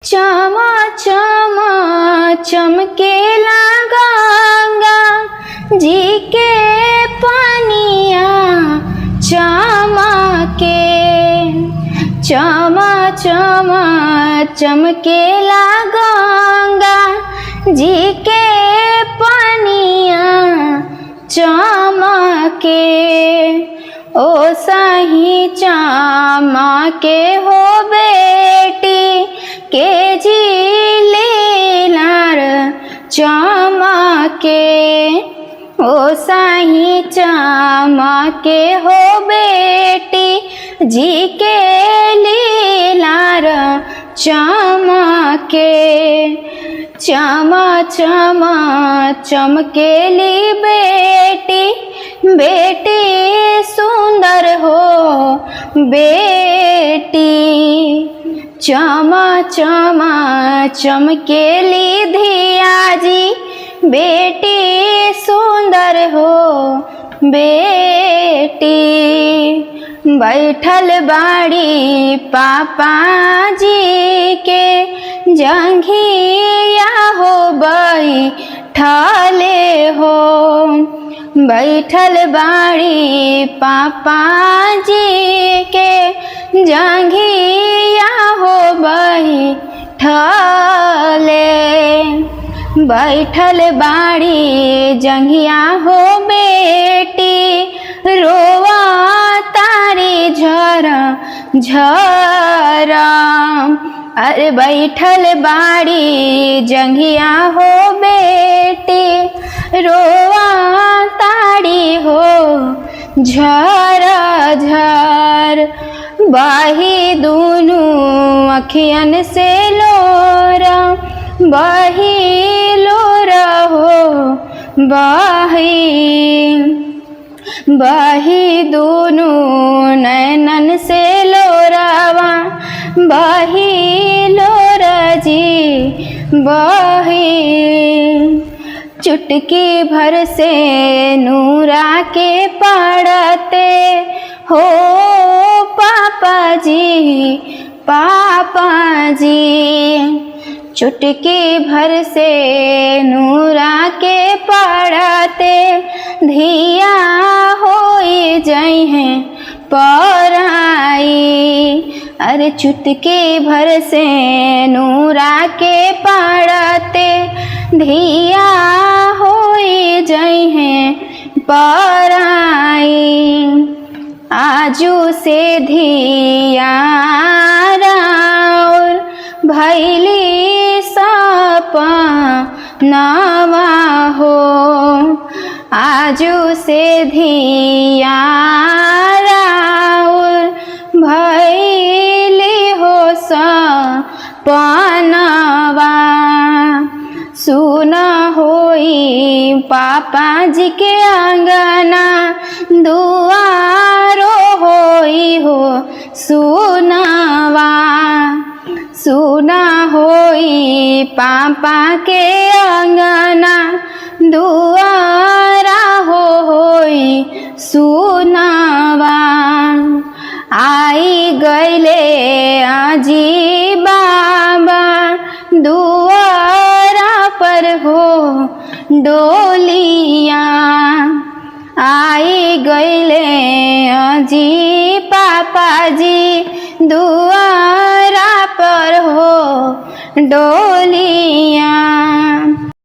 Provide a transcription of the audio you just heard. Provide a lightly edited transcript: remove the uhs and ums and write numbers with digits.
चमा चमा चमकेला गंगा जी के पानिया चमके। चमा चमा चमकेला गंगा जी के पानिया चमके। ओ सही चमके हो बेटी के झिलेलार चमके। ओ साही चमके हो बेटी जी के लीलार चमके। चमा चमा चमकेली बेटी बेटी सुंदर हो बेटी। चमा चमा चमकेली धिया जी बेटी सुंदर हो बेटी। बैठल बाड़ी पापा जी के जंघिया हो बैठले हो। बैठल बाड़ी पापा जी के जंघिया हो बैठले। बैठल बाड़ी जंघिया हो बेटी रोवा तारी झरा झरा। अरे बैठल बाड़ी जंघिया हो बेटी रोवा तारी हो झरा झर। बाही दूनू अखियन से लोरा बाही लोरा हो बाही। बाही दोनों नैनन से लोरावा बाही लोरा जी बाही। चुटकी भर से नूरा के पड़ते हो पापा जी पापा जी। चुटकी भर से नूरा के पड़ते धिया होई जाई हैं पराई। अरे चुटकी भर से नूरा के पड़ते धिया होई जाई हैं पराई। आजू से धिया और भैली सपनावा हो। आजू से धिया और भैली हो सपनावा। सुना होई पापा जी के आंगना दुआरो होई हो सुनावा। सुना होई पापा के अंगना दुआरा होई सुनावा। आई गईले आजी बाबा दुआरा पर हो डोलिया। आई गईले आजी पापा जी दुआरा पर हो डोलिया।